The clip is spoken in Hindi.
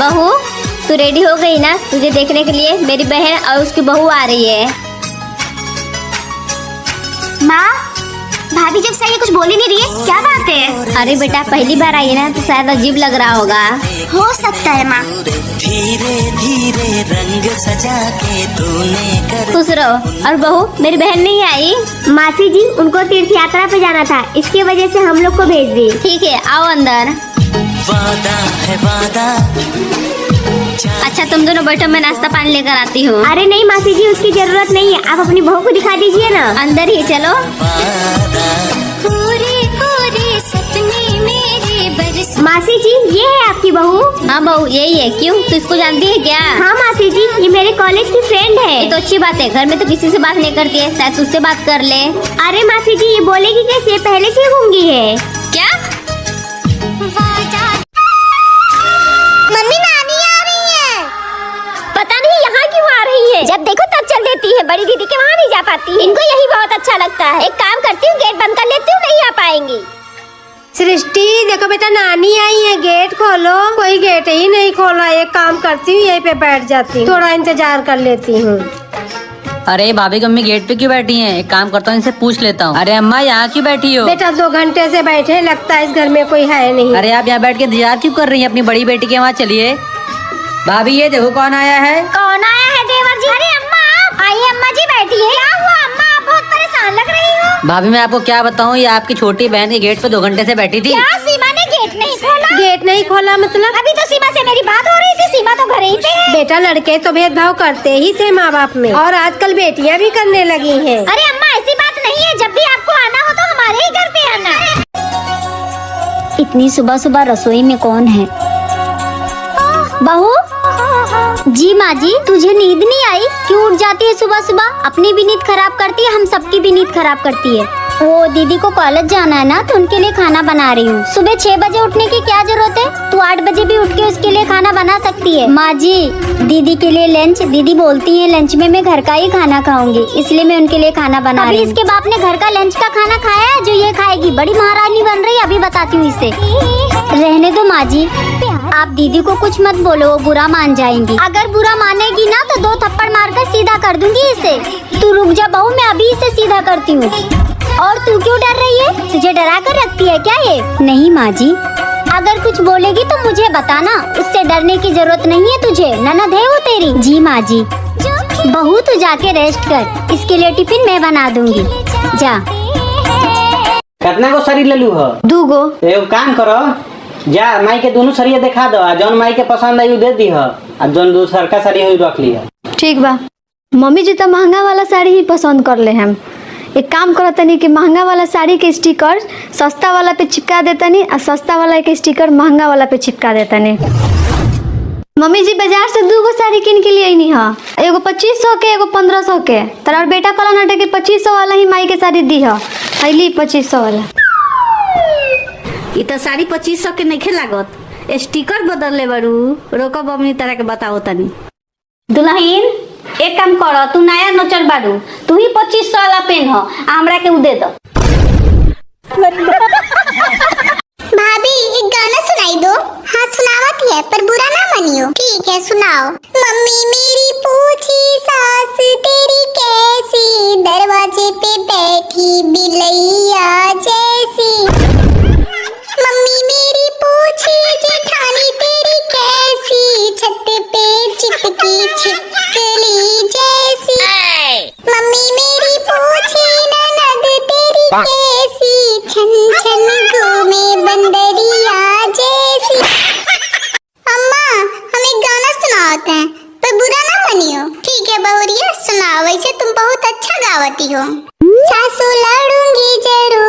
बहू तू रेडी हो गई ना? तुझे देखने के लिए मेरी बहन और उसकी बहू आ रही है। माँ, भाभी जब से ये कुछ बोल ही नहीं रही है, क्या बात है? अरे बेटा पहली बार आई है ना तो शायद अजीब लग रहा होगा। हो सकता है माँ। धीरे धीरे रंग सजा के तूने कर। खुश रहो। और बहू मेरी बहन नहीं आई? मासी जी उनको तीर्थ यात्रा पे जाना था, इसकी वजह से हम लोग को भेज दी। ठीक है आओ अंदर। वादा है वादा। अच्छा तुम दोनों बैठो, मैं नाश्ता पानी लेकर आती हूँ। अरे नहीं मासी जी, उसकी जरूरत नहीं है, आप अपनी बहू को दिखा दीजिए ना। अंदर ही चलो। मासी जी ये है आपकी बहू। हाँ बहू यही है। क्यों तू इसको जानती है क्या? हाँ मासी जी, ये मेरे कॉलेज की फ्रेंड है। ये तो अच्छी बात है, घर में तो किसी से बात नहीं करती है, शायद तुझसे बात कर ले। अरे मासी जी ये बोलेगी कैसे, पहले से गूंगी है। क्या? मम्मी नानी आ रही है। पता नहीं यहाँ क्यों आ रही है, जब देखो तब चल देती है। बड़ी दीदी के वहाँ नहीं जा पाती, इनको यही बहुत अच्छा लगता है। एक काम करती हूँ, गेट बंद कर लेती हूँ, नहीं आ पाएंगी। सृष्टि देखो बेटा, नानी आई है, गेट खोलो। कोई गेट ही नहीं खोला। एक काम करती हूँ, यहीं पे बैठ जाती हूँ, थोड़ा इंतजार कर लेती हूँ। अरे भाभी की अम्मी गेट पे क्यों बैठी हैं? एक काम करता हूँ, इनसे पूछ लेता हूँ। अरे अम्मा यहाँ क्यों बैठी हो? बेटा 2 घंटे से बैठे, लगता है इस घर में कोई है नहीं। अरे आप यहाँ बैठ के इंतजार क्यों कर रही हैं अपनी बड़ी बेटी के वहाँ? चलिए भाभी ये देखो कौन आया है। कौन आया है देवर जी? अरे अम्मा आप आइए, अम्मा जी बैठी है। क्या हुआ अम्मा, आप बहुत परेशान लग रही हो। भाभी मैं आपको क्या बताऊँ, ये आपकी छोटी बहन के गेट पे 2 घंटे से बैठी थी। क्या सीमा ने गेट नहीं खोला? गेट नहीं खोला मतलब? अभी तो सीमा से मेरी बात हो रही थी, सीमा तो घर ही पे है। बेटा लड़के तो भेदभाव करते ही थे माँ बाप में, और आजकल बेटियाँ भी करने लगी हैं। अरे अम्मा ऐसी बात नहीं है, जब भी आपको आना हो तो हमारे ही घर पे आना। इतनी सुबह सुबह रसोई में कौन है? बहू जी माँ जी, तुझे नींद नहीं आई? क्यों उठ जाती है सुबह सुबह? अपनी भी नींद खराब करती है, हम सबकी भी नींद खराब करती है। वो दीदी को कॉलेज जाना है ना, तो उनके लिए खाना बना रही हूँ। सुबह 6 बजे उठने की क्या जरूरत है? तू 8 बजे भी उठ के उसके लिए खाना बना सकती है। माँ जी दीदी के लिए लंच, दीदी बोलती है लंच में मैं घर का ही खाना खाऊंगी, इसलिए मैं उनके लिए खाना बना रही हूँ। इसके बाप ने घर का लंच का खाना खाया है जो ये खाएगी? बड़ी महारानी बन रही है, अभी बताती हूँ इसे। रहने दो माँ जी, आप दीदी को कुछ मत बोलो, वो बुरा मान जाएंगी। अगर बुरा मानेगी ना तो 2 थप्पड़ मारकर सीधा कर दूंगी इसे। तू रुक जा बहू, मैं अभी इसे सीधा करती हूँ। और तू क्यों डर रही है? तुझे डरा कर रखती है क्या ये? नहीं माँ जी, अगर कुछ बोलेगी तो मुझे बताना, उससे डरने की जरूरत नहीं है तुझे। ननद है वो तेरी। जी माँ जी। बहू तू जाके रेस्ट कर, इसके लिए टिफिन मैं बना दूंगी, जा। कितना को सरी ले लू हो? 2 गो। एगो काम करो, जा माई के दोनों सरिया दिखा दो, आ जौन माई के पसंद आई दे दी हो, आ जौन दूसर का साड़ी हुई रख लिया। ठीक बा। मम्मी जी तो महंगा वाला साड़ी ही पसंद कर ले। हम एक काम करत तनी कि महंगा वाला साड़ी के स्टिकर सस्ता वाला पे चिपका देतनी, और सस्ता वाला के स्टिकर महंगा वाला पे चिपका देतनी। मम्मी जी बाजार से 2 गो साड़ी किन के लिए आई नहीं है, एगो 2500 के, एगो 1500 के। तार बेटा कहला हटे कि 2500 वाला ही माई के साड़ी दी है, अली 2500 वाला। ये तो साड़ी 2500 के नहीं लागत, स्टिकर बदल ले बरू। रोको मम्मी तरह के बताओ तनी। दुल्हन एक काम करो, तू नया नचल बारू, तू ही 2500 वाला पेन हो, हमरा के उ दे दो। भाभी एक गाना सुनाई दो। हाँ सुनावत है, पर बुरा ना मानियो। ठीक है सुनाओ। मम्मी मेरी पूछी सास तेरी कैसी, दरवाजे पे बैठी बिलैया जैसी। मम्मी मेरी पूछी जेठानी तेरी कैसी, छत पे चिपकी छिपकली जैसी। मम्मी मेरी पूछी ननद तेरी कैसी, छन छन घूमे बंदरिया जैसी। अम्मा हम एक गाना सुनाते हैं, पर बुरा ना मानियो। ठीक है बहुरिया सुनाओ, वैसे तुम बहुत अच्छा गावती हो। सासू लड़ूंगी जरूर